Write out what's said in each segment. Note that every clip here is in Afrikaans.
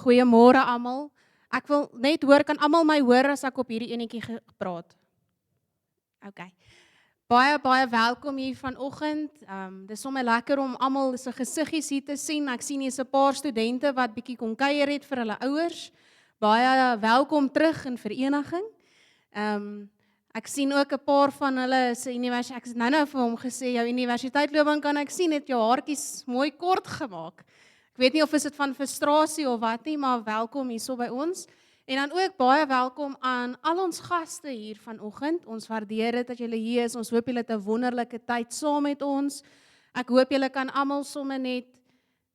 Goeiemôre almal. Ek wil net hoor, kan almal my hoor as ek op hierdie enetjie gepraat? OK. Baie welkom hier vanoggend. Dis sommer lekker om almal se gesiggies hier te sien. Ek sien hier's 'n paar studente wat bietjie kom kuier het vir hulle ouers. Baie welkom terug in vereniging. Ek sien ook 'n paar van hulle se universiteit. Ek het nou vir hom gesê jou universiteitsloopbaan kan ek sien het jou haartjies mooi kort gemaak. Ek weet nie of dit van frustrasie of wat nie, maar welkom hierso by ons. En dan ook baie welkom aan al ons gaste hier vanoggend. Ons waardeer dit dat julle hier is. Ons hoop julle het 'n wonderlike tyd saam met ons. Ek hoop julle kan almal sommer net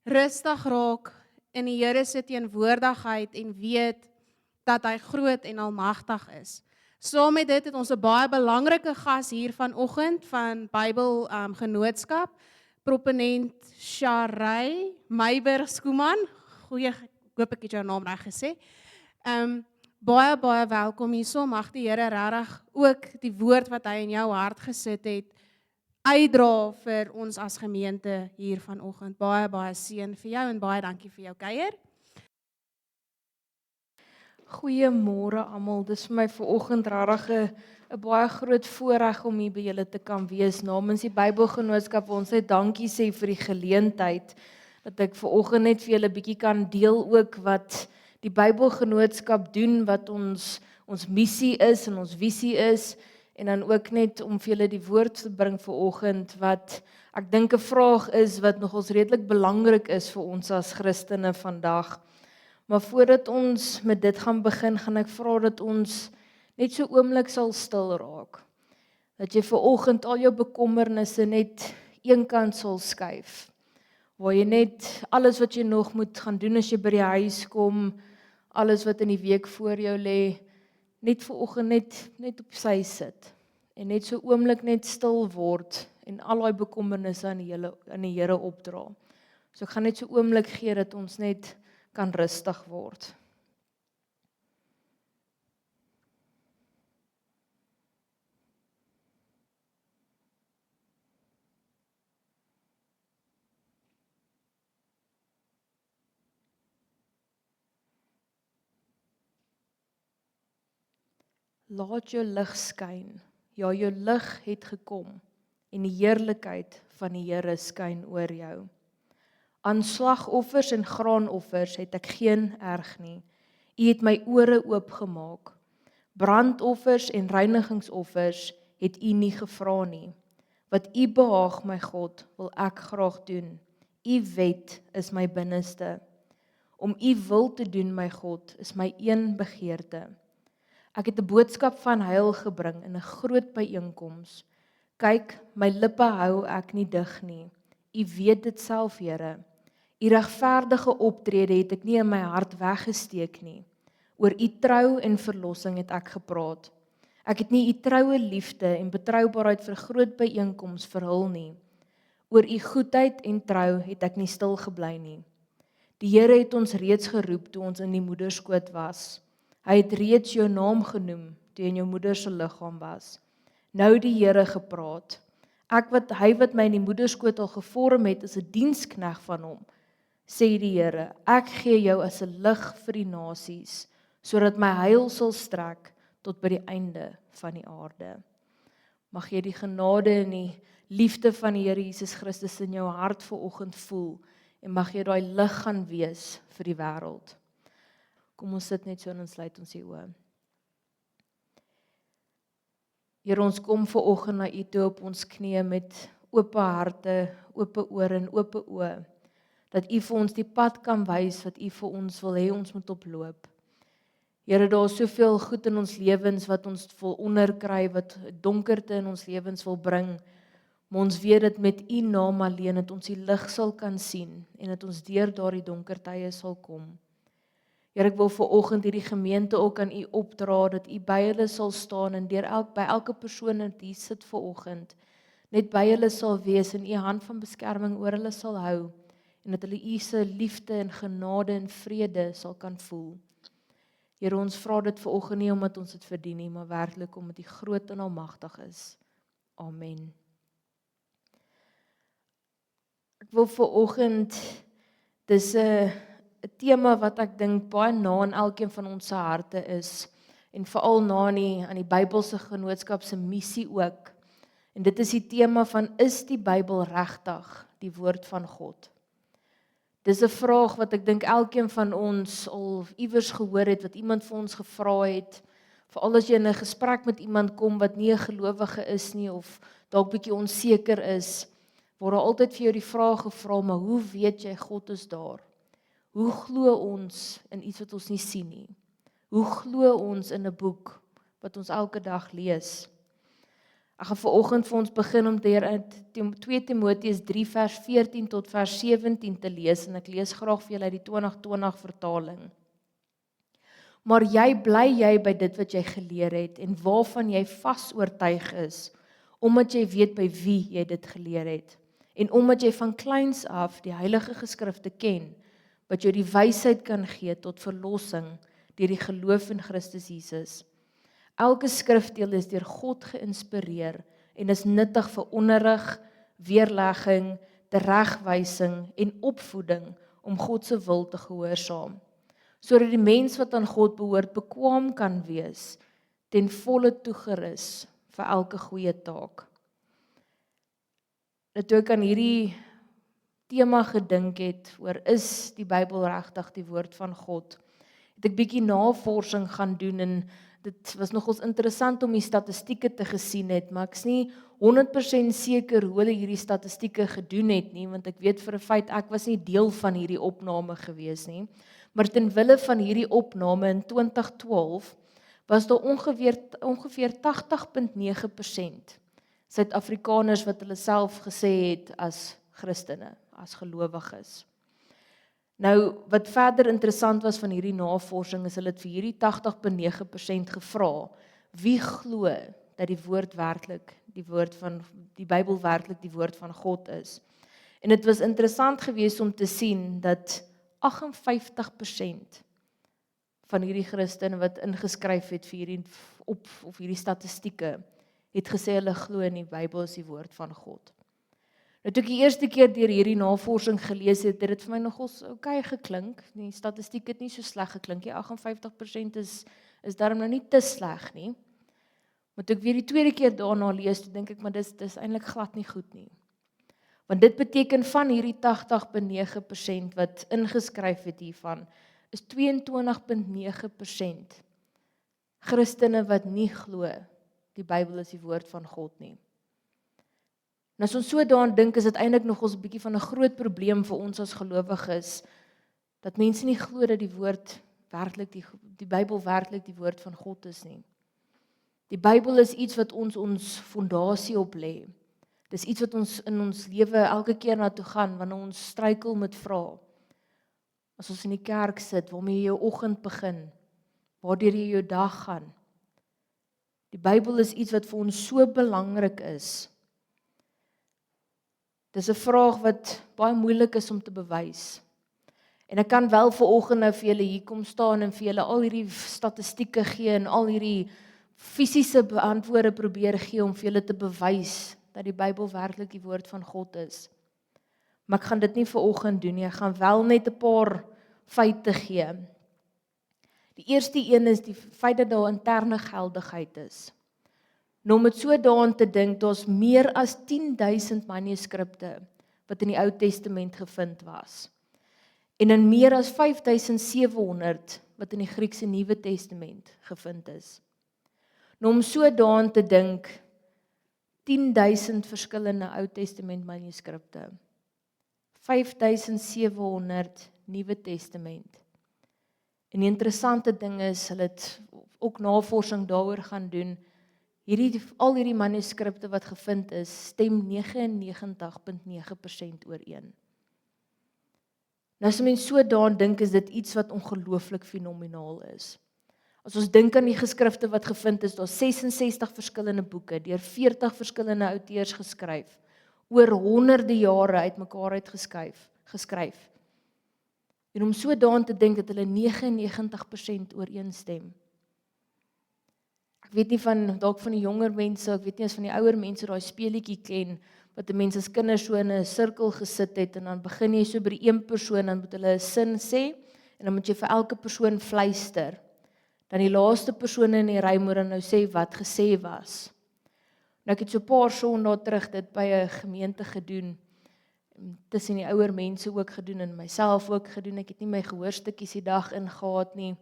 rustig raak in die Here se teenwoordigheid en weet dat hy groot en almagtig is. Saam met dit het ons 'n baie belangrike gas hier vanoggend van Bybel Genootskap. Proponent Sharey Meiberg-Skuman. Goeie, ek hoop ek het jou naam reg gesê. Baie welkom hierso. Mag die Here regtig ook die woord wat hy in jou hart gesit het uitdra vir ons as gemeente hier vanoggend. Baie seën vir jou en baie dankie vir jou kuier. Goeiemôre almal. Dis vir my vanoggend regtig 'n baie groot voorreg om hier by julle te kan wees. Namens die Bybelgenootskap wil ons net dankie sê vir die geleentheid dat ek vanoggend net vir julle bietjie kan deel ook wat die Bybelgenootskap doen, wat ons missie is en ons visie is, en dan ook net om vir julle die woord te bring vanoggend wat ek dink 'n vraag is wat nogals redelik belangrik is vir ons as Christene vandag. Maar voordat ons met dit gaan begin, gaan ek vra dat ons net so oomblik sal stil raak. Dat jy vanoggend al jou bekommernisse net eenkant sal skuif. Waar jy net alles wat jy nog moet gaan doen as jy by die huis kom, alles wat in die week voor jou lê, net vanoggend net op sy sit. En net so oomblik net stil word en al daai bekommernisse aan die Here opdra. So ek gaan net so oomblik gee dat ons net kan rustig word. Laat jou lig skyn. Ja, jou lig het gekom en die heerlikheid van die Here skyn oor jou. Aan slagoffers en graanoffers het ek geen erg nie. U het my ore oopgemaak. Brandoffers en reinigingsoffers het u nie gevra nie. Wat u behaag, my God, wil ek graag doen. U wet is my binneste. Om u wil te doen, my God, is my een begeerte. Ek het 'n boodskap van heil gebring in 'n groot byeenkoms. Kyk, my lippe hou ek nie dig nie. U weet dit self, Here. U regverdige optrede het ek nie in my hart weggesteek nie. Oor u trou en verlossing het ek gepraat. Ek het nie u troue liefde en betroubaarheid vir groot byeenkoms verhul nie. Oor u goedheid en trou het ek nie stil gebly nie. Die Here het ons reeds geroep toe ons in die moederskoot was. Hy het reeds jou naam genoem toe jy in jou moeder se liggaam was. Nou die Here gepraat. Hy wat my in die moederskoot al gevorm het, is 'n dienskneg van hom. Sê die Here, ek gee jou as 'n lig vir die nasies, sodat my heil sal strek tot by die einde van die aarde. Mag jy die genade en die liefde van die Here Jesus Christus in jou hart vanoggend voel en mag jy daai lig gaan wees vir die wêreld. Kom ons sit net so en ons sluit ons die oë. Here, ons kom vanoggend na U toe op ons knieë met oop harte, oop ore en oop oë. Dat U vir ons die pad kan wys wat U vir ons wil hê ons moet oploop. Here, daar is soveel goed in ons lewens wat ons wil onderkry, wat donkerte in ons lewens wil bring. Maar ons weet dat met U naam alleen dat ons die lig sal kan sien en dat ons deur daardie donker tye sal kom. Here, ek wil vanoggend hierdie gemeente ook aan U opdra dat U by hulle sal staan en by elke persoon wat hier sit vanoggend net by hulle sal wees en U hand van beskerming oor hulle sal hou en dat hulle U se liefde en genade en vrede sal kan voel. Here, ons vra dit vanoggend nie omdat ons dit verdien nie, maar werklik omdat U groot en almagtig is. Amen. Ek wil vanoggend dis 'n 'n tema wat ek dink baie na in elkeen van ons se harte is en veral na aan die Bybelse Genootskap se missie ook. En dit is die tema van, is die Bybel regtig die woord van God? Dis 'n vraag wat ek dink elkeen van ons al iewers gehoor het, wat iemand vir ons gevra het, veral as jy in 'n gesprek met iemand kom wat nie 'n gelowige is nie, of dalk bietjie onseker is, word daar altyd vir jou die vraag gevra, maar hoe weet jy God is daar? Hoe glo ons in iets wat ons nie sien nie? Hoe glo ons in 'n boek wat ons elke dag lees? Ek gaan vanoggend vir ons begin om uit 2 Timoteus 3 vers 14 tot vers 17 te lees, en ek lees graag vir julle uit die 2020 vertaling. Maar bly jy by dit wat jy geleer het en waarvan jy vas oortuig is, omdat jy weet by wie jy dit geleer het, en omdat jy van kleins af die Heilige Geskrifte ken, wat jou die wysheid kan gee tot verlossing deur die geloof in Christus Jesus. Elke skrifdeel is deur God geïnspireer en is nuttig vir onderrig, weerlegging, teregwysing en opvoeding om God se wil te gehoorsaam, sodat die mens wat aan God behoort bekwaam kan wees, ten volle toegerus vir elke goeie taak. Toe ek aan hierdie tema gedink het oor, is die Bybel regtig die woord van God, het ek bietjie navorsing gaan doen, en dit was nogals interessant om die statistieke te gesien het, maar ek is nie 100% seker hoe hulle hierdie statistieke gedoen het nie, want ek weet vir 'n feit, ek was nie deel van hierdie opname gewees nie, maar ten wille van hierdie opname in 2012, was daar ongeveer 80.9% Suid-Afrikaners wat hulle self gesê het as Christene, as gelowiges. Nou, wat verder interessant was van hierdie navorsing, is hulle het vir hierdie 80.9% gevra, wie glo dat die woord werklik, die Bybel werklik die woord van God is. En dit was interessant geweest om te sien dat 58% van hierdie Christene wat ingeskryf het vir hierdie statistieke, het gesê hulle glo in die Bybel is die woord van God. Nou toe ek die eerste keer deur hierdie navorsing gelees het, het dit vir my nogals okay geklink. Die statistiek het nie so sleg geklink nie. 58% is daarom nou nie te sleg nie. Maar toe ek weer die tweede keer daarna lees, toe dink ek, maar dis eintlik glad nie goed nie. Want dit beteken van hierdie 80.9% wat ingeskryf het hiervan, is 22.9% Christene wat nie glo die Bybel is die woord van God nie. En as ons so daaraan dink, is dit eintlik nog ons 'n bietjie van 'n groot probleem vir ons as gelowiges, dat mense nie glo dat die Bybel werklik die woord van God is nie. Die Bybel is iets wat ons fondasie op lê. Dis iets wat ons in ons lewe elke keer na toe gaan, wanneer ons struikel met vrae. As ons in die kerk sit, waarmee jy jou oggend begin, waardeur jy jou dag gaan. Die Bybel is iets wat vir ons so belangrik is. Dis 'n vraag wat baie moeilik is om te bewys. En ek kan wel vanoggend nou vir julle hier kom staan en vir julle al hierdie statistieke gee en al hierdie fisiese antwoorde probeer gee om vir julle te bewys dat die Bybel werklik die woord van God is. Maar ek gaan dit nie vanoggend doen nie. Ek gaan wel net 'n paar feite gee. Die eerste een is die feit dat daar interne geldigheid is. Nou om het so daaraan te dink, daar's meer as 10.000 manuskripte wat in die Ou Testament gevind was. En in meer as 5.700 wat in die Griekse Nuwe Testament gevind is. Nou om so daaraan te dink, 10.000 verskillende Ou Testament manuskripte, 5.700 Nuwe Testament. En die interessante ding is, hulle het ook navorsing daaroor gaan doen, al hierdie manuskripte wat gevind is, stem 99.9% ooreen. Nou as mens so daaraan dink, is dit iets wat ongelooflik fenomenaal is. As ons dink aan die geskrifte wat gevind is, daar 66 verskillende boeke, deur 40 verskillende outeurs geskryf, oor honderde jare uitmekaar geskryf. En om so daaraan te dink dat hulle 99% ooreenstem. Ek weet nie dalk van die jonger mense, ek weet nie as van die ouer mense daai speletjie ken, wat die mense as kinders so in 'n sirkel gesit het, en dan begin jy so by die een persoon, dan moet hulle 'n sin sê, en dan moet jy vir elke persoon fluister. Dan die laaste persoon in die ry moet dan nou sê wat gesê was. Nou ek het so 'n paar Sondae terug dit by 'n gemeente gedoen, tussen die ouer mense ook gedoen en myself ook gedoen. Ek het nie my gehoorstukkies die dag ingehaat nie.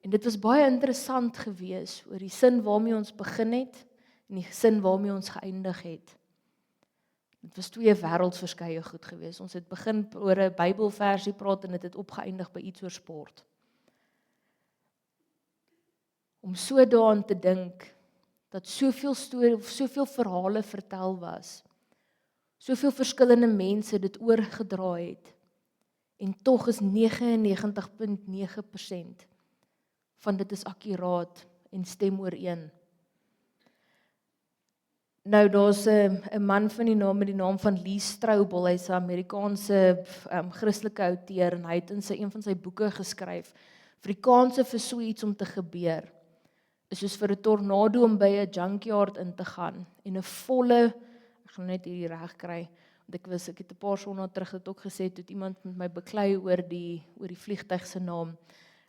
En dit was baie interessant gewees oor die sin waarmee ons begin het en die sin waarmee ons geëindig het. Dit was twee wêreldsverskeie goed gewees. Ons het begin oor 'n Bybelversie praat en dit het opgeëindig by iets oor sport. Om so daaraan te dink dat soveel stories of soveel verhale vertel was, soveel verskillende mense dit oorgedra het en tog is 99.9% van dit is akkuraat en stem ooreen. Nou daar's 'n man van die naam met die naam van Lee Strobel, hy's 'n Amerikaanse Christelike outeur en hy het in een van sy boeke geskryf, Afrikaanse vir so iets om te gebeur is soos vir 'n tornado om by 'n junkyard in te gaan en 'n volle, ek gaan net hierdie reg kry, want ek het 'n paar Sondae terug dit ook gesê, toe iemand met my beklei oor die vliegtuig se naam,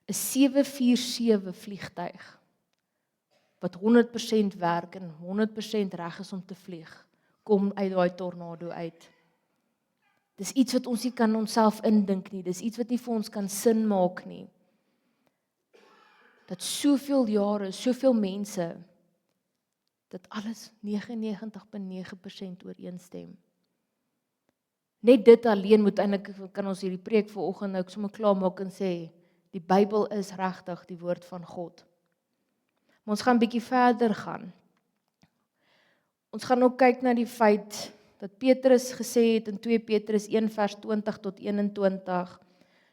'n 747 vliegtuig wat 100% werk en 100% reg is om te vlieg, kom uit daai tornado uit. Dis iets wat ons nie kan onsself indink nie, dis iets wat nie vir ons kan sin maak nie. Dat soveel jare, soveel mense, dat alles 99.9% ooreenstem. Net dit alleen moet eintlik, kan ons hierdie preek vanoggend nou sommer klaar maak en sê, die Bybel is regtig die woord van God. Maar ons gaan 'n bietjie verder gaan. Ons gaan ook kyk na die feit dat Petrus gesê het in 2 Petrus 1 vers 20 tot 21,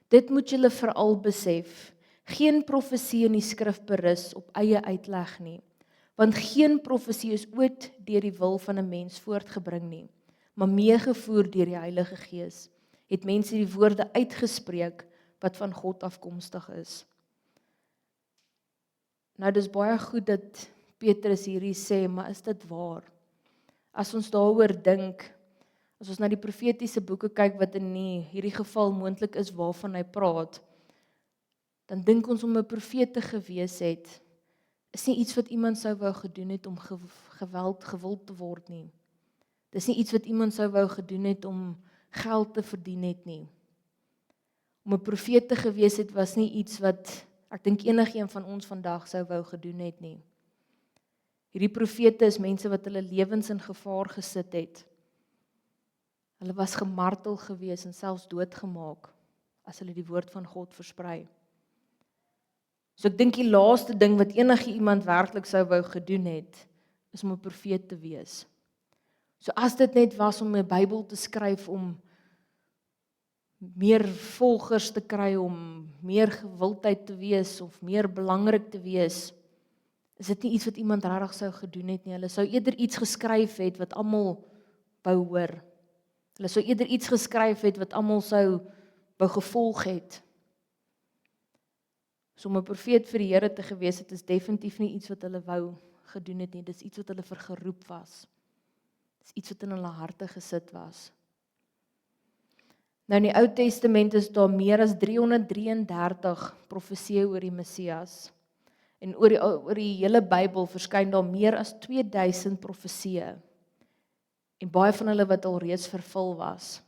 dit moet julle veral besef, geen profesie in die skrif berus op eie uitleg nie, want geen profesie is ooit deur die wil van 'n mens voortgebring nie, maar meegevoer deur die Heilige Gees, het mense die woorde uitgespreek wat van God afkomstig is. Nou dis baie goed dat Petrus hierdie sê, maar is dit waar? As ons daaroor dink, as ons na die profetiese boeke kyk wat in hierdie geval moontlik is waarvan hy praat, dan dink ons om 'n profeet te gewees het, is nie iets wat iemand sou wou gedoen het om gewild te word nie. Dis nie iets wat iemand sou wou gedoen het om geld te verdien het nie. Om 'n profeet te gewees het was nie iets wat ek dink enigiemand van ons vandag sou wou gedoen het nie. Hierdie profete is mense wat hulle lewens in gevaar gesit het. Hulle was gemartel gewees en selfs doodgemaak as hulle die woord van God versprei. So ek dink die laaste ding wat iemand werklik sou wou gedoen het, is om 'n profeet te wees. So as dit net was om 'n Bybel te skryf om meer volgers te kry, om meer gewildheid te wees of meer belangrik te wees, is dit nie iets wat iemand regtig sou gedoen het nie. Hulle sou eerder iets geskryf het wat almal wou hoor. Hulle sou eerder iets geskryf het wat almal sou wou gevolg het. So om 'n profeet vir die Here te gewees het, is definitief nie iets wat hulle wou gedoen het nie. Dis iets wat hulle vir geroep was. Dis iets wat in hulle harte gesit was. Nou in die Ou Testament is daar meer as 333 profesieë oor die Messias. En oor die hele Bybel verskyn daar meer as 2000 profesieë. En baie van hulle wat al reeds vervul was.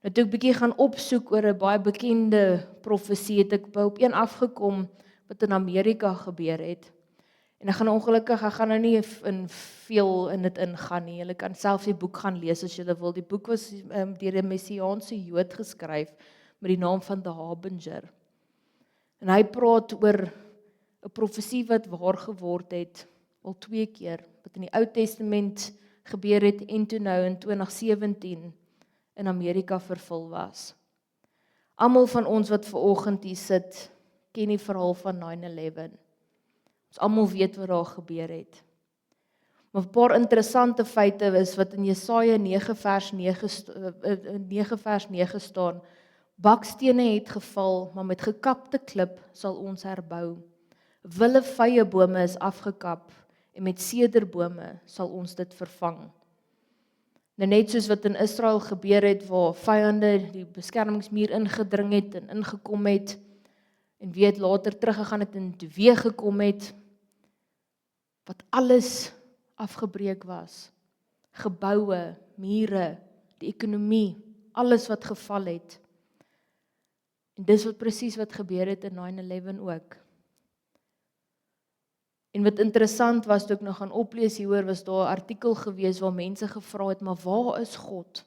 Nou toe ek bietjie gaan opsoek oor 'n baie bekende profesie, het ek op een afgekom wat in Amerika gebeur het. En ek gaan nou nie in veel in dit ingaan nie. Julle kan self die boek gaan lees as julle wil. Die boek was deur 'n Messiaanse Jood geskryf met die naam van The Harbinger. En hy praat oor 'n profesie wat waar geword het al 2 keer, wat in die Ou Testament gebeur het en toe nou in 2017 in Amerika vervul was. Almal van ons wat vanoggend hier sit, ken die verhaal van 9/11. Ons almal weet wat daar gebeur het. Maar 'n paar interessante feite is wat in Jesaja 9 vers 9 staan. Bakstene het geval, maar met gekapte klip sal ons herbou. Wille vyebome is afgekap en met sederbome sal ons dit vervang. Nou net soos wat in Israel gebeur het waar vyande die beskermingsmuur ingedring het en ingekom het, wie het later teruggegaan het en toe weer gekom het, wat alles afgebreek was. Geboue, mure, die ekonomie, alles wat geval het. En dis wat presies wat gebeur het in 9/11 ook. En wat interessant was, toe ek nog gaan oplees hieroor, was daar 'n artikel gewees waar mense gevra het, maar waar is God?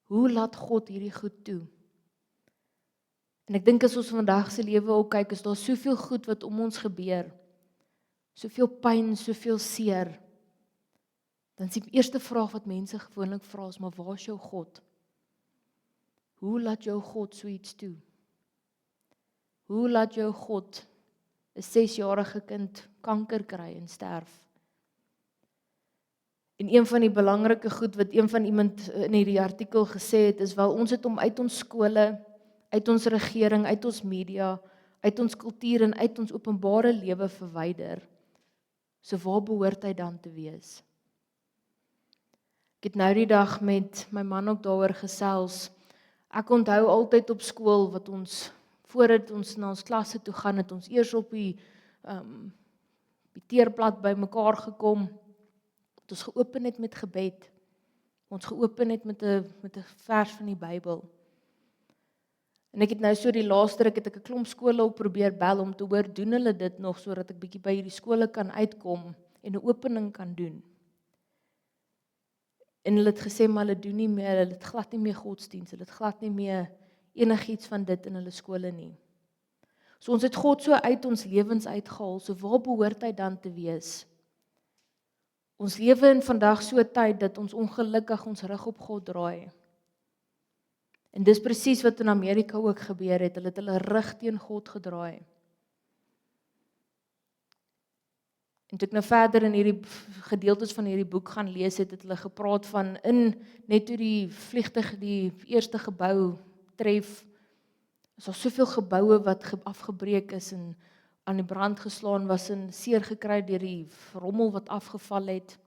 Hoe laat God hierdie goed toe? En ek dink as ons vandag se lewe ook kyk, is daar soveel goed wat om ons gebeur. Soveel pyn, soveel seer. Dan is die eerste vraag wat mense gewoonlik vra is, maar waar is jou God? Hoe laat jou God so iets toe? Hoe laat jou God 'n 6-jarige kind kanker kry en sterf? En een van die belangrike goed wat een van iemand in hierdie artikel gesê het, is wel ons het hom uit ons skole, uit ons regering, uit ons media, uit ons kultuur en uit ons openbare lewe verwyder. So waar behoort hy dan te wees? Ek het nou die dag met my man ook daaroor gesels. Ek onthou altyd op skool wat ons, voordat ons na ons klasse toe gaan, het ons eers op die teerblad by mekaar gekom, het ons geopen het met gebed, ons geopen het met 'n vers van die Bybel. En ek het nou so die laaste ruk het ek 'n klomp skole op probeer bel om te hoor, doen hulle dit nog, sodat ek bietjie by hierdie skole kan uitkom en 'n opening kan doen. En hulle het gesê, maar hulle doen nie meer, hulle het glad nie meer godsdiens, hulle het glad nie meer enigiets van dit in hulle skole nie. So ons het God so uit ons lewens uitgehaal, so waar behoort hy dan te wees? Ons lewe in vandag so 'n tyd dat ons ongelukkig ons rug op God draai. En dis presies wat in Amerika ook gebeur het, hulle het hulle rug teen God gedraai. En toe ek nou verder in hierdie gedeeltes van hierdie boek gaan lees, het hulle gepraat van net toe die vliegtuig die eerste gebou tref, is daar soveel geboue wat afgebreek is en aan die brand geslaan was en seer gekry deur die rommel wat afgeval het.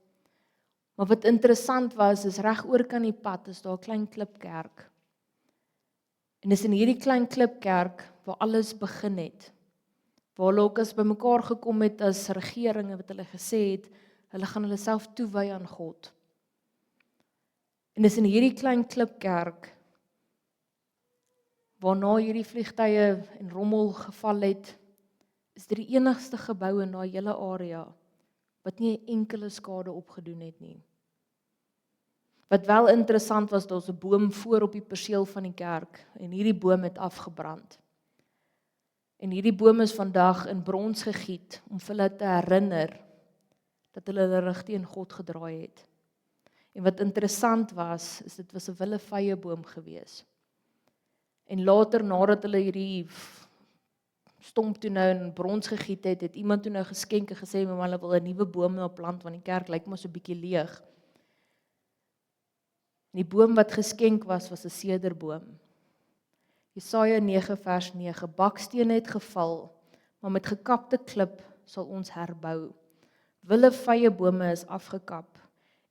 Maar wat interessant was, is reg oor kan die pad is daar 'n klein klipkerk. En dis in hierdie klein klipkerk waar alles begin het. Waar hulle ook as bymekaar gekom het as regeringe wat hulle gesê het, hulle gaan hulle self toewy aan God. En dis in hierdie klein klipkerk waarna hierdie vliegtye en rommel geval het, is dit die enigste gebou in daai hele area wat nie 'n enkele skade opgedoen het nie. Wat wel interessant was, daar's 'n boom voor op die perseel van die kerk en hierdie boom het afgebrand. En hierdie boom is vandag in brons gegiet om vir hulle te herinner dat hulle hulle rug teen God gedraai het. En wat interessant was, is dit was 'n willevye boom gewees. En later, nadat hulle hierdie stomp toe nou in brons gegiet het, het iemand toe nou geskenk en gesê, maar hulle wil 'n nuwe boom nou plant, want die kerk lyk maar so 'n bietjie leeg. En die boom wat geskenk was 'n sederboom. Jesaja 9 vers 9, bakstene het geval, maar met gekapte klip sal ons herbou. Willevye bome is afgekap,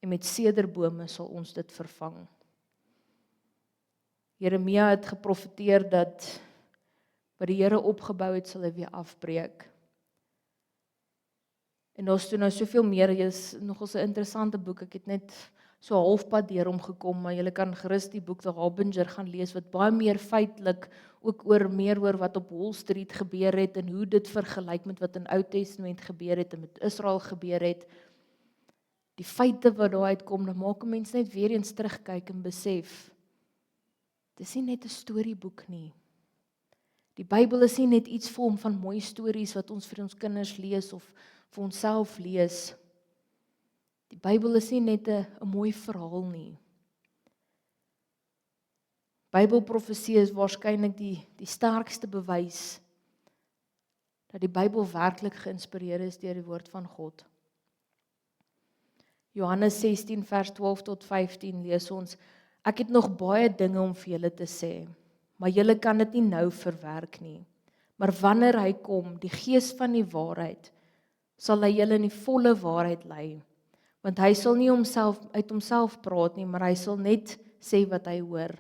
en met sederbome sal ons dit vervang. Jeremia het geprofeteer dat wat die Here opgebou het, sal hy weer afbreek. En daar's toe nou soveel meer, is nogals 'n interessante boek, ek het net so halfpad deur hom gekom, maar julle kan gerus die boek The Harbinger gaan lees, wat baie meer feitelik, ook meer oor wat op Wall Street gebeur het, en hoe dit vergelyk met wat in Ou Testament gebeur het, en met Israel gebeur het. Die feite wat daar uitkom, dan maak 'n mens net weer eens terugkyk en besef, dis nie net 'n storieboek nie. Die Bybel is nie net iets vol van mooi stories wat ons vir ons kinders lees of vir onsself lees. Die Bybel is nie net 'n mooi verhaal nie. Bybelprofesie is waarskynlik die sterkste bewys dat die Bybel werklik geïnspireer is deur die woord van God. Johannes 16 vers 12 tot 15 lees ons, ek het nog baie dinge om vir julle te sê, maar julle kan dit nie nou verwerk nie. Maar wanneer hy kom, die Gees van die waarheid, sal hy julle in die volle waarheid lei. Want hy sal nie uit homself praat nie, maar hy sal net sê wat hy hoor.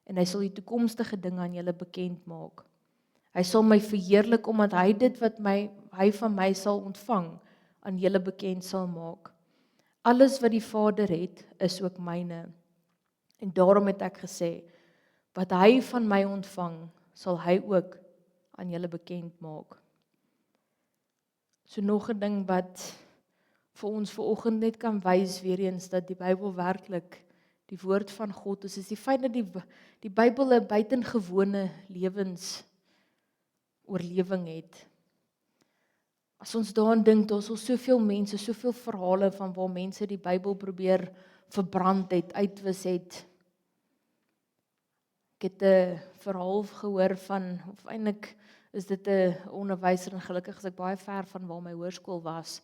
En hy sal die toekomstige dinge aan julle bekend maak. Hy sal my verheerlik omdat hy dit wat hy van my sal ontvang aan julle bekend sal maak. Alles wat die Vader het, is ook myne. En daarom het ek gesê, wat hy van my ontvang, sal hy ook aan julle bekend maak. So nog 'n ding wat vir ons vanoggend net kan wys weer eens dat die Bybel werklik die woord van God is die feit dat die Bybel 'n buitengewone lewensoorlewing het. As ons daaraan dink, daar is al soveel mense, soveel verhale van waar mense die Bybel probeer verbrand het, uitwis het. Ek het 'n verhaal gehoor van, of eintlik is dit 'n onderwyser, en gelukkig is ek baie ver van waar my hoërskool was.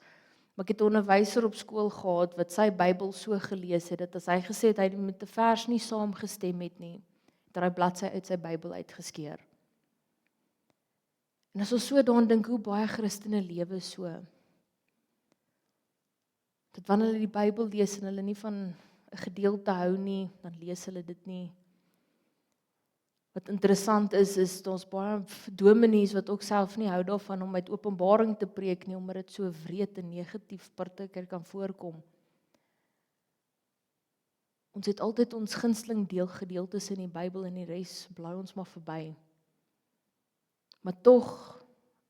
Maar ek het 'n onderwyser op skool gehad wat sy Bybel so gelees het dat as hy gesê het hy met 'n vers nie saamgestem het nie, het hy bladsy uit sy Bybel uitgeskeur. En as ons so daaraan dink hoe baie Christene lewe so, dat wanneer hulle die Bybel lees en hulle nie van 'n gedeelte hou nie, dan lees hulle dit nie. Wat interessant is daar's baie dominees wat ook self nie hou daarvan om uit Openbaring te preek nie, omdat dit so wreed en negatief partykeer kan voorkom. Ons het altyd ons gunsteling gedeeltes in die Bybel en die res bly ons maar verby. Maar tog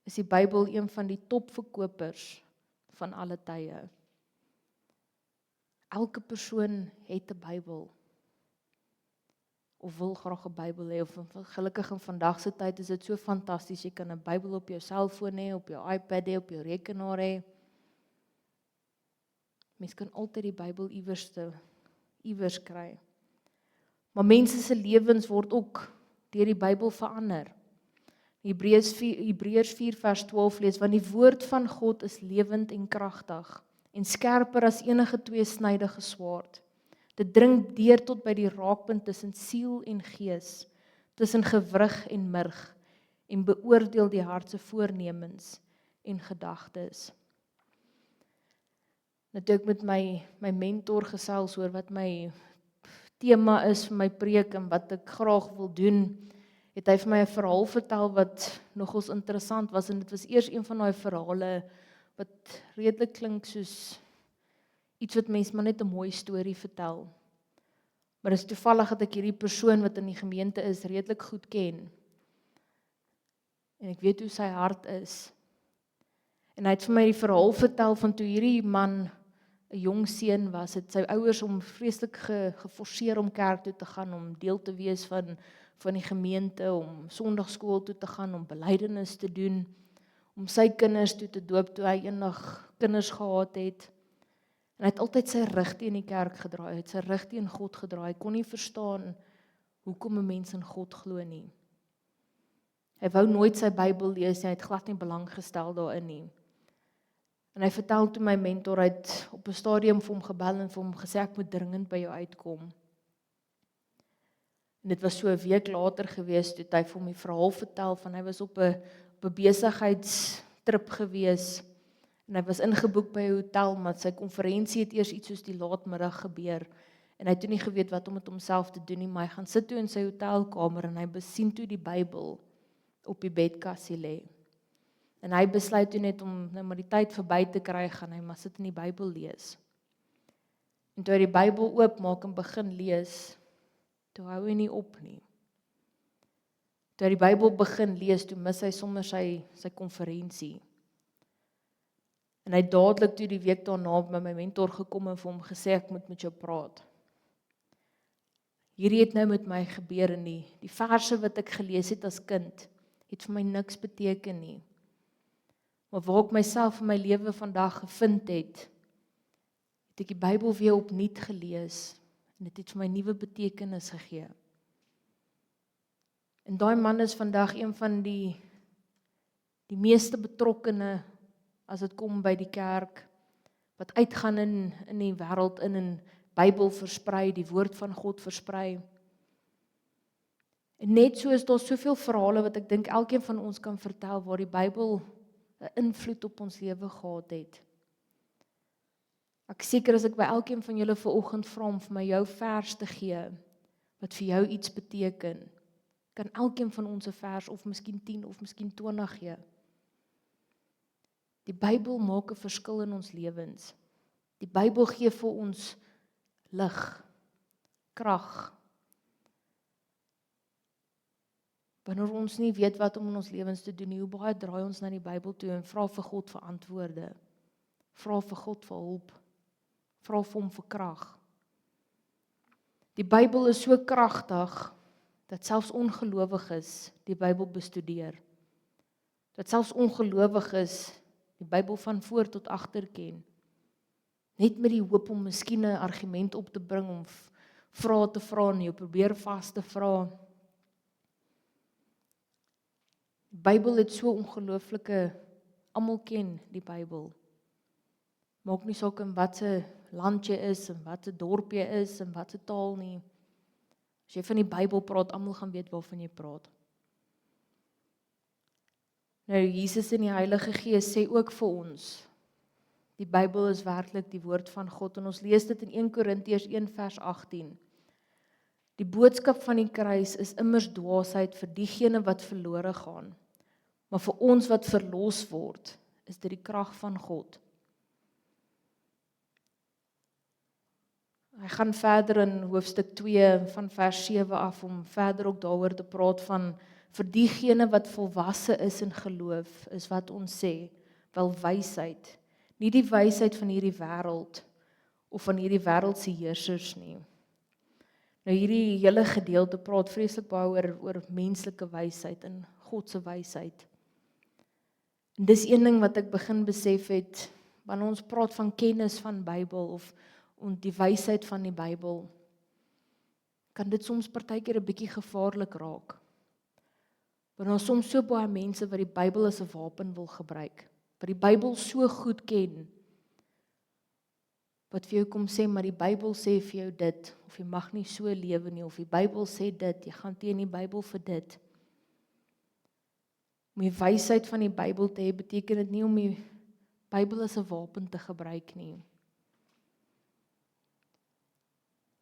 is die Bybel een van die topverkopers van alle tye. Elke persoon het 'n Bybel. Of wil graag 'n Bybel hê, of gelukkig in vandag se tyd is dit so fantasties, jy kan 'n Bybel op jou selfoon hê, op jou iPad hê, op jou rekenaar hê. Mens kan altyd die Bybel iewers kry. Maar mense se lewens word ook deur die Bybel verander. Hebreërs 4 vers 12 lees, want die woord van God is lewend en kragtig en skerper as enige tweesnydige swaard. Dit dring deur tot by die raakpunt tussen siel en gees, tussen gewrig en murg, en beoordeel die hart se voornemens en gedagtes. Nou toe ek met my mentor gesels oor wat my tema is vir my preek en wat ek graag wil doen, het hy vir my 'n verhaal vertel wat nogals interessant was, en dit was eers een van daai verhale wat redelik klink soos iets wat mense maar net 'n mooi storie vertel. Maar dit is toevallig dat ek hierdie persoon wat in die gemeente is redelik goed ken. En ek weet hoe sy hart is. En hy het vir my die verhaal vertel van toe hierdie man 'n jong seun was, het sy ouers hom vreeslik geforseer om kerk toe te gaan, om deel te wees van die gemeente, om sonndagskool toe te gaan, om belydenis te doen, om sy kinders toe te doop toe hy eendag kinders gehad het. En hy het altyd sy rug teen die kerk gedraai, hy het sy rug teen God gedraai, hy kon nie verstaan hoekom 'n mens in God glo nie. Hy wou nooit sy Bybel lees, hy het glad nie belang gestel daarin nie. En hy vertel toe my mentor, hy het op 'n stadium vir hom gebel en vir hom gesê, ek moet dringend by jou uitkom. En dit was so 'n week later gewees, toe hy vir hom die verhaal vertel van hy was op 'n besigheidstrip gewees, en hy was ingeboek by 'n hotel, maar sy konferensie het eers iets soos die laatmiddag gebeur, en hy het toe nie geweet wat om met homself te doen nie, maar hy gaan sit toe in sy hotelkamer, en hy sien toe die Bybel op die bedkassie lê. En hy besluit toe net om nou maar die tyd verby te kry, gaan hy maar sit in die Bybel lees. En toe hy die Bybel oopmaak en begin lees, toe hou hy nie op nie. Toe hy die Bybel begin lees, toe mis hy sommer sy konferensie. En hy dadelik toe die week daarna by my mentor gekom en vir hom gesê, ek moet met jou praat. Hierdie het nou met my gebeur, en die verse wat ek gelees het as kind, het vir my niks beteken nie. Maar waar ek myself in my lewe vandag gevind het ek die Bybel weer opnuut gelees, en dit het vir my nuwe betekenis gegee. En daai man is vandag een van die meeste betrokkene as dit kom by die kerk, wat uitgaan in die wêreld in 'n Bybel versprei, die woord van God versprei. En net so is daar soveel verhale wat ek dink elkeen van ons kan vertel waar die Bybel 'n invloed op ons lewe gehad het. Ek seker as ek by elkeen van julle vanoggend vra om vir my jou vers te gee wat vir jou iets beteken, kan elkeen van ons 'n vers of miskien 10 of miskien 20 gee. Die Bybel maak 'n verskil in ons lewens. Die Bybel gee vir ons lig, krag. Wanneer ons nie weet wat om in ons lewens te doen nie, hoe baie draai ons na die Bybel toe en vra vir God vir antwoorde. Vra vir God vir hulp. Vra vir hom vir krag. Die Bybel is so kragtig dat selfs ongelowiges die Bybel bestudeer. Dat selfs ongelowiges die Bybel van voor tot agter ken. Net met die hoop om miskien 'n argument op te bring, om vrae te vra en jou probeer vas te vra. Die Bybel het so ongelooflike, almal ken die Bybel. Maak nie saak in wat se land jy is, en wat se dorp jy is, en wat se taal nie. As jy van die Bybel praat, almal gaan weet waarvan jy praat. Nou, Jesus en die Heilige Gees sê ook vir ons, die Bybel is werklik die woord van God, en ons lees dit in 1 Korintiërs 1 vers 18. Die boodskap van die kruis is immers dwaasheid vir diegene wat verlore gaan, maar vir ons wat verlos word, is dit die krag van God. Hy gaan verder in hoofstuk 2 van vers 7 af, om verder ook daaroor te praat van, vir diegene wat volwasse is in geloof, is wat ons sê, wel wysheid, nie die wysheid van hierdie wêreld, of van hierdie wêreldse heersers nie. Nou hierdie hele gedeelte praat vreeslik baie oor menslike wysheid en God se wysheid. En dis een ding wat ek begin besef het, wanneer ons praat van kennis van Bybel, of die wysheid van die Bybel, kan dit soms partykeer 'n bietjie gevaarlik raak. Want daar is soms so baie mense wat die Bybel as 'n wapen wil gebruik, wat die Bybel so goed ken, wat vir jou kom sê, maar die Bybel sê vir jou dit, of jy mag nie so lewe nie, of die Bybel sê dit, jy gaan teen die Bybel vir dit. Om die wysheid van die Bybel te hê, beteken dit nie om die Bybel as 'n wapen te gebruik nie.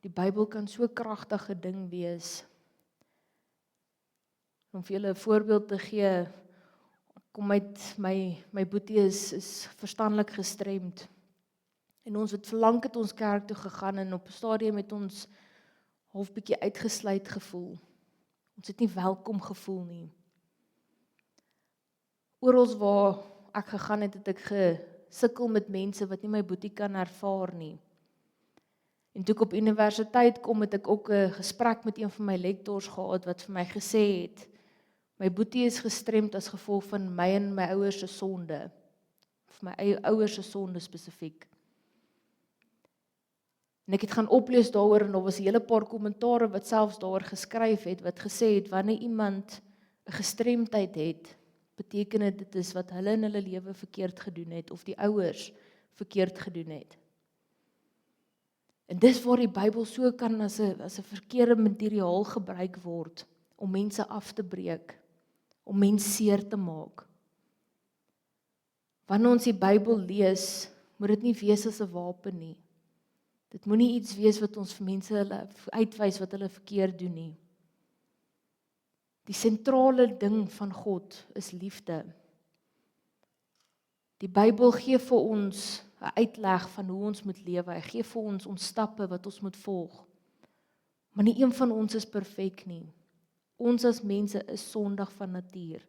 Die Bybel kan so kragtige ding wees. Om vir julle 'n voorbeeld te gee, kom uit my boetie is verstandelik gestremd. En ons het verlang het ons kerk toe gegaan, en op 'n stadium het ons half bietjie uitgesluit gevoel. Ons het nie welkom gevoel nie. Oral waar ek gegaan het, het ek gesukkel met mense wat nie my boetie kan ervaar nie. En toe ek op universiteit kom, het ek ook 'n gesprek met een van my lektors gehad, wat vir my gesê het, my boetie is gestremd as gevolg van my en my ouers se sonde, of my eie ouers se sonde spesifiek. En ek het gaan oplees daaroor, en daar was 'n hele paar kommentare wat selfs daaroor geskryf het, wat gesê het, wanneer iemand 'n gestremdheid het, beteken dit is wat hulle in hulle lewe verkeerd gedoen het, of die ouers verkeerd gedoen het. En dis waar die Bybel so kan as 'n verkeerde materiaal gebruik word, om mense af te breek, om mense seer te maak. Wanneer ons die Bybel lees, moet dit nie wees as 'n wapen nie. Dit moenie iets wees wat ons vir mense uitwys wat hulle verkeerd doen nie. Die sentrale ding van God is liefde. Die Bybel gee vir ons 'n uitleg van hoe ons moet lewe. Hy gee vir ons stappe wat ons moet volg. Maar nie een van ons is perfek nie. Ons as mense is sondig van natuur.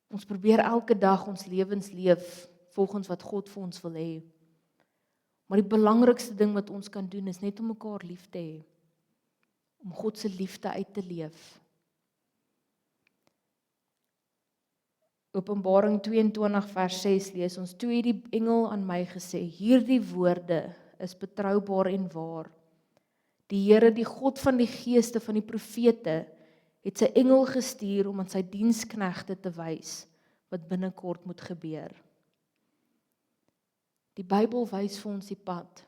Ons probeer elke dag ons lewens leef volgens wat God vir ons wil hê. Maar die belangrikste ding wat ons kan doen is net om mekaar lief te hê. Om God se liefde uit te leef. Openbaring 22 vers 6 lees ons, toe het die engel aan my gesê, hierdie woorde is betroubaar en waar. Die Here, die God van die geeste van die profete, het sy engel gestuur om aan sy diensknegte te wys wat binnekort moet gebeur. Die Bybel wys vir ons die pad.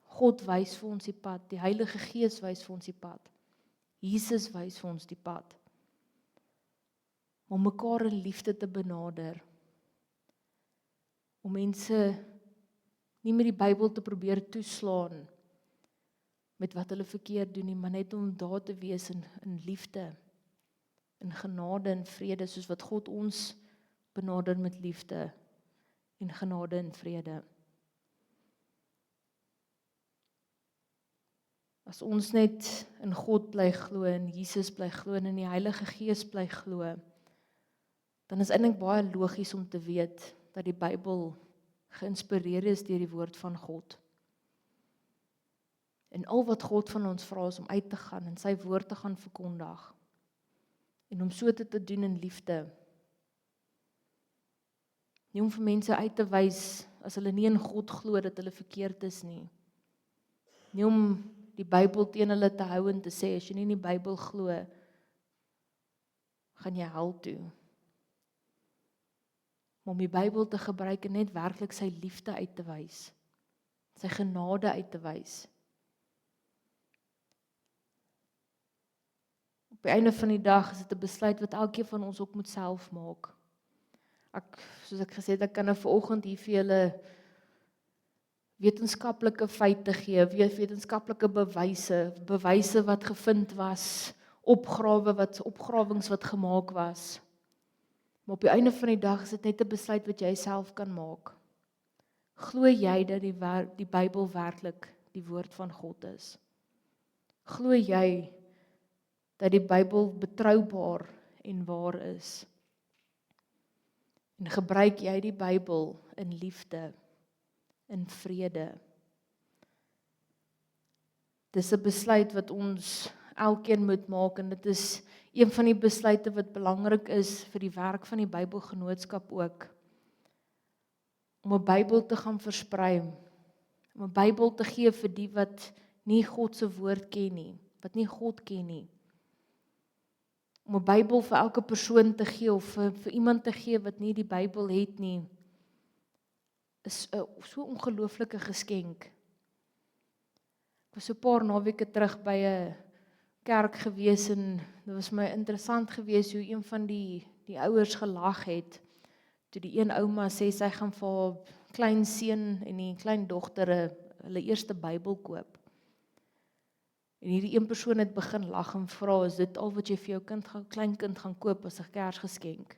God wys vir ons die pad. Die Heilige Gees wys vir ons die pad. Jesus wys vir ons die pad. Om mekaar in liefde te benader. Om mense nie met die Bybel te probeer toeslaan, met wat hulle verkeerd doen nie, maar net om daar te wees in liefde, in genade en vrede, soos wat God ons benader met liefde en genade en vrede. As ons net in God bly glo, in Jesus bly glo en in die Heilige Gees bly glo, dan is eintlik baie logies om te weet dat die Bybel geïnspireer is deur die woord van God. En al wat God van ons vra is om uit te gaan en sy woord te gaan verkondig. En om so te doen in liefde. Nie om vir mense uit te wys as hulle nie in God glo dat hulle verkeerd is nie. Nie om die Bybel teen hulle te hou en te sê as jy nie in die Bybel glo, gaan jy hel toe. Maar om die Bybel te gebruik en net werklik sy liefde uit te wys, sy genade uit te wys. Op die einde van die dag is dit 'n besluit wat elkeen van ons ook moet self maak. Soos ek gesê het, ek kan nou vanoggend hier vir julle wetenskaplike feite gee, wetenskaplike bewyse wat gevind was, opgrawings wat gemaak was. Maar op die einde van die dag is dit net 'n besluit wat jy self kan maak. Glo jy dat die Bybel werklik die woord van God is? Glo jy dat die Bybel betroubaar en waar is? En gebruik jy die Bybel in liefde, in vrede? Dis 'n besluit wat ons elkeen moet maak en dit is een van die besluite wat belangrik is vir die werk van die Bybelgenootskap ook. Om 'n Bybel te gaan versprei, om 'n Bybel te gee vir die wat nie God se woord ken nie, wat nie God ken nie. Om 'n Bybel vir elke persoon te gee of vir iemand te gee wat nie die Bybel het nie, is 'n so ongelooflike geskenk. Ek was so 'n paar naweke terug by 'n kerk gewees en dit was my interessant gewees hoe een van die ouers gelag het toe die een ouma sê sy gaan vir haar klein seun en die klein dogter hulle eerste Bybel koop. En hierdie een persoon het begin lag en vra, is dit al wat jy vir jou kleinkind gaan koop as 'n Kersgeskenk?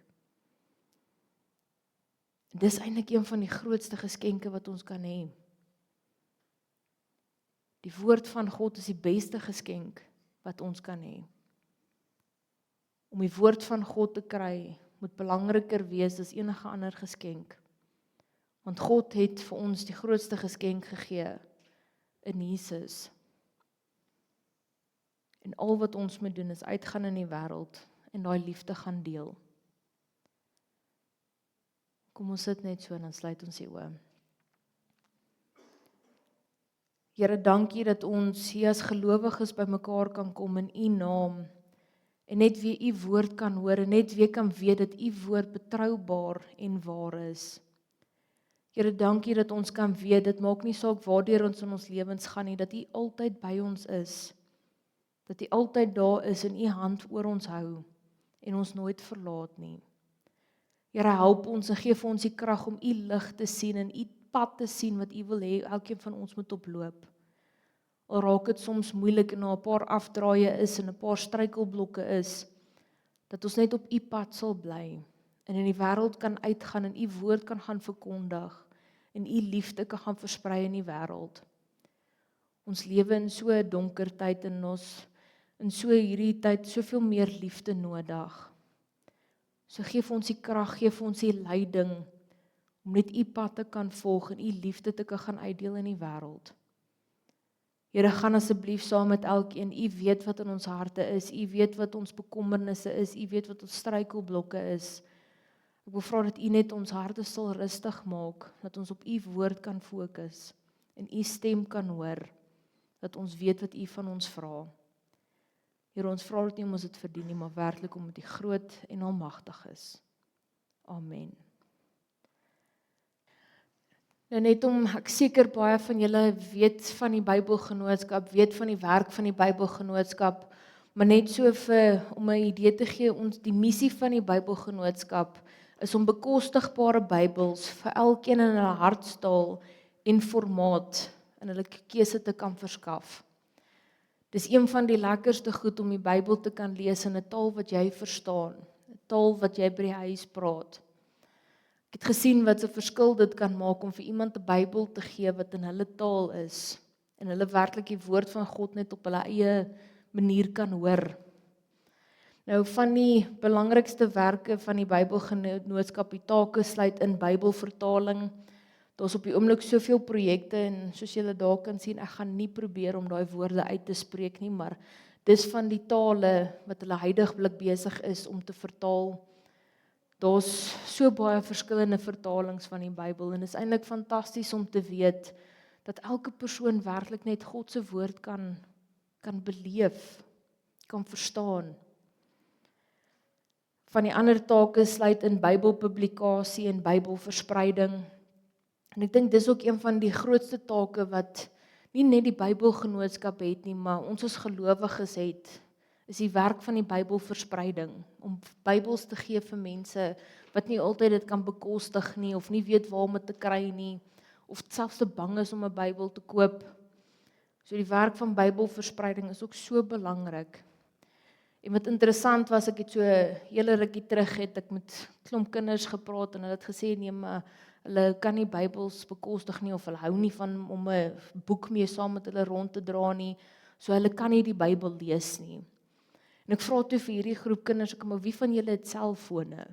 Dis eintlik een van die grootste geskenke wat ons kan hê. Die woord van God is die beste geskenk wat ons kan hê. Om die woord van God te kry, moet belangriker wees as enige ander geskenk. Want God het vir ons die grootste geskenk gegee in Jesus. En al wat ons moet doen is uitgaan in die wêreld en daai liefde gaan deel. Kom ons sit net so en dan sluit ons die oë. Here, dankie dat ons hier as gelowiges bymekaar kan kom in U naam en net weer U woord kan hoor en net weer kan weet dat U woord betroubaar en waar is. Here, dankie dat ons kan weet, dit maak nie saak waardeur ons in ons lewens gaan nie, dat U altyd by ons is. Dat U altyd daar is en U hand oor ons hou en ons nooit verlaat nie. Here, help ons en gee vir ons die krag om U lig te sien en U pad te sien wat U wil hê elkeen van ons moet oploop. Al raak dit soms moeilik en 'n paar afdraaie is en 'n paar struikelblokke is, dat ons net op U pad sal bly en in die wêreld kan uitgaan en U woord kan gaan verkondig en U liefde kan gaan versprei in die wêreld. Ons lewe in so 'n donker tyd en ons in so hierdie tyd soveel meer liefde nodig. So gee vir ons die krag, gee vir ons die leiding om net U pad te kan volg en U liefde te kan gaan uitdeel in die wêreld. Here, gaan asseblief saam met elkeen. U weet wat in ons harte is. U weet wat ons bekommernisse is. U weet wat ons struikelblokke is. Ek wil vra dat U net ons harte sal rustig maak, dat ons op U woord kan fokus en U stem kan hoor, dat ons weet wat U van ons vra. Here, ons vra dit nie om ons dit verdien nie, maar werklik omdat U groot en almagtig is. Amen. Nou net om, ek seker baie van julle weet van die Bybelgenootskap, weet van die werk van die Bybelgenootskap, maar net so om 'n idee te gee, die missie van die Bybelgenootskap is om bekostigbare Bybels vir elkeen in hulle hartstaal en formaat in hulle keuse te kan verskaf. Dis een van die lekkerste goed om die Bybel te kan lees in 'n taal wat jy verstaan, 'n taal wat jy by die huis praat. Ek het gesien wat 'n verskil dit kan maak om vir iemand 'n Bybel te gee wat in hulle taal is en hulle werklik die woord van God net op hulle eie manier kan hoor. Nou van die belangrikste werke van die Bybelgenootskap, die take sluit in Bybelvertaling. Daar's op die oomblik soveel projekte en soos julle daar kan sien, ek gaan nie probeer om daai woorde uit te spreek nie, maar dis van die tale wat hulle huidiglik besig is om te vertaal. Daar's so baie verskillende vertalings van die Bybel en dit is eintlik fantasties om te weet dat elke persoon werklik net God se woord kan beleef, kan verstaan. Van die ander take sluit in Bybelpublikasie en Bybelverspreiding. En ek dink dis ook een van die grootste take wat nie net die Bybelgenootskap het nie, maar ons as gelowiges het, is die werk van die Bybelverspreiding, om Bybels te gee vir mense wat nie altyd dit kan bekostig nie, of nie weet waar om dit te kry nie, of selfs te bang is om 'n Bybel te koop. So die werk van Bybelverspreiding is ook so belangrik. En wat interessant was, ek het so 'n hele rukkie terug het ek met klomp kinders gepraat en hulle het gesê nee, maar hulle kan nie Bybels bekostig nie of hulle hou nie van om 'n boek mee saam met hulle rond te dra nie, so hulle kan nie die Bybel lees nie. En ek vra toe vir hierdie groep kinders, ek maar wie van julle het selfone?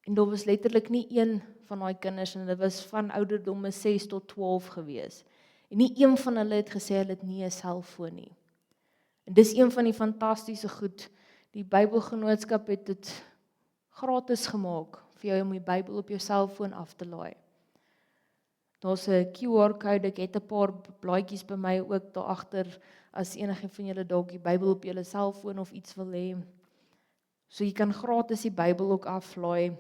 En daar was letterlik nie een van daai kinders en hulle was van ouderdomme 6 tot 12 gewees. En nie een van hulle het gesê hulle het nie 'n selfoon nie. En dis een van die fantastiese goed. Die Bybelgenootskap het dit gratis gemaak vir jou om die Bybel op jou selfoon af te laai. Daar's 'n QR-kode, ek het 'n paar blaadjies by my ook daar agter as enige van julle dalk die Bybel op julle selfoon of iets wil hê. So jy kan gratis die Bybel ook aflaai.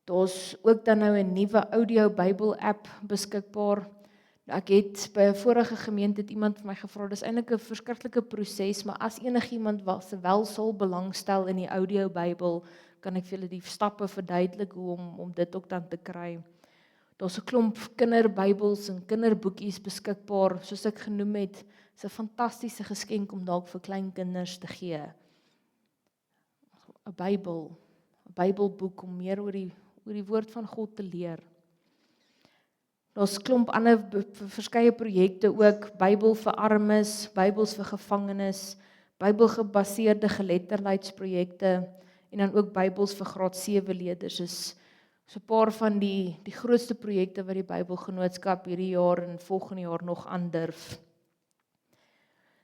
Daar's ook dan nou 'n nuwe audio Bybel app beskikbaar. Ek het by 'n vorige gemeente het iemand vir my gevra, dis eintlik 'n verskriklike proses, maar as enigiemand wel sal belangstel in die audio Bybel, kan ek vir julle die stappe verduidelik hoe om dit ook dan te kry. Daar's 'n klomp kinderbybels en kinderboekies beskikbaar, soos ek genoem het, is 'n fantastiese geskenk om dalk vir klein kinders te gee. 'n Bybelboek om meer oor die woord van God te leer. Daar's klomp ander verskeie projekte ook, Bybel vir armes, Bybels vir gevangenes, Bybelgebaseerde geletterdheidsprojekte en dan ook Bybels vir graad 7 leerders. Is so 'n paar van die grootste projekte wat die Bybelgenootskap hierdie jaar en volgende jaar nog aandurf.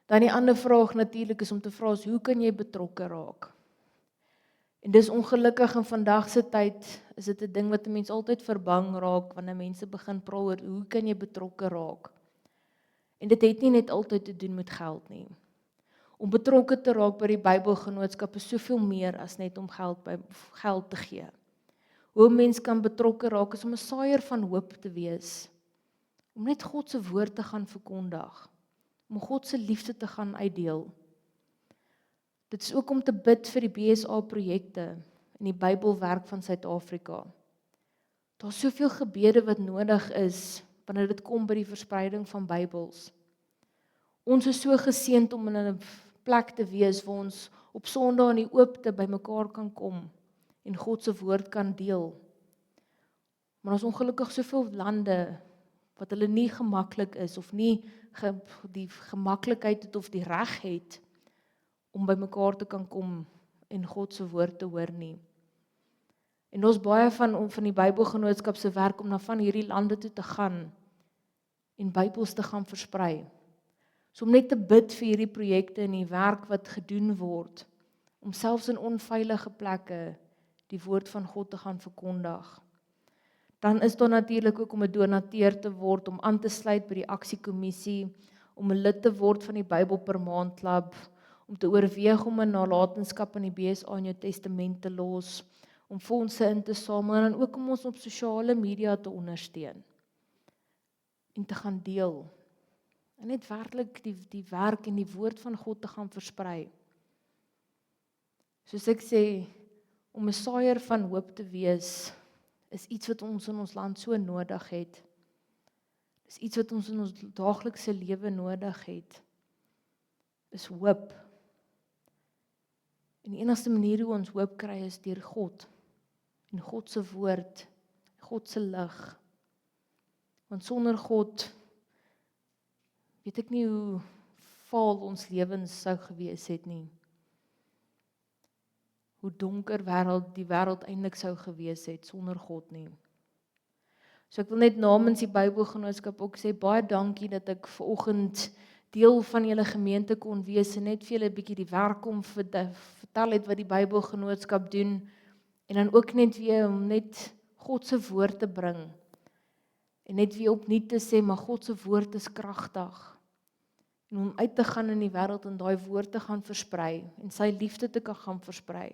Dan die ander vraag natuurlik is om te vra, hoe kan jy betrokke raak? En dis ongelukkig in vandag se tyd is dit 'n ding wat 'n mens altyd verbang raak wanneer mense begin praat oor hoe kan jy betrokke raak? En dit het nie net altyd te doen met geld nie. Om betrokke te raak by die Bybelgenootskap is soveel meer as net om geld te gee. Hoe 'n mens kan betrokke raak is om 'n saaier van hoop te wees. Om net God se woord te gaan verkondig. Om God se liefde te gaan uitdeel. Dit is ook om te bid vir die BSA projekte en die Bybelwerk van Suid-Afrika. Daar's soveel gebede wat nodig is wanneer dit kom by die verspreiding van Bybels. Ons is so geseënd om in 'n plek te wees waar ons op Sondag in die oopte bymekaar kan kom en God se woord kan deel. Maar ons ongelukkig soveel lande wat hulle nie gemaklik is of nie die gemaklikheid het of die reg het om by mekaar te kan kom en God se woord te hoor nie. En ons baie van die Bybelgenootskap se werk om na van hierdie lande toe te gaan en Bybels te gaan versprei. So om net te bid vir hierdie projekte en die werk wat gedoen word, om selfs in onveilige plekke die woord van God te gaan verkondig. Dan is daar natuurlik ook om 'n donateur te word, om aan te sluit by die aksiekommissie, om 'n lid te word van die Bybel per maand klub, om te oorweeg om 'n nalatenskap in die BSA in jou testament te los, om fondse in te samel en dan ook om ons op sosiale media te ondersteun en te gaan deel. En net werklik die werk en die woord van God te gaan versprei. Soos ek sê, om 'n saaier van hoop te wees, is iets wat ons in ons land so nodig het. Dis iets wat ons in ons daaglikse lewe nodig het. is hoop. En die enigste manier hoe ons hoop kry is deur God. En God se woord, God se lig. Want sonder God weet ek nie hoe vaal ons lewens sou gewees het nie. Hoe donker die wêreld eintlik sou gewees het sonder God nie. So ek wil net namens die Bybelgenootskap ook sê, baie dankie dat ek vanoggend deel van julle gemeente kon wees en net vir julle 'n bietjie die werk om vertel het wat die Bybelgenootskap doen en dan ook net weer om net God se woord te bring en net weer opnuut te sê, maar God se woord is kragtig en om uit te gaan in die wêreld en daai woord te gaan versprei en sy liefde te kan gaan versprei.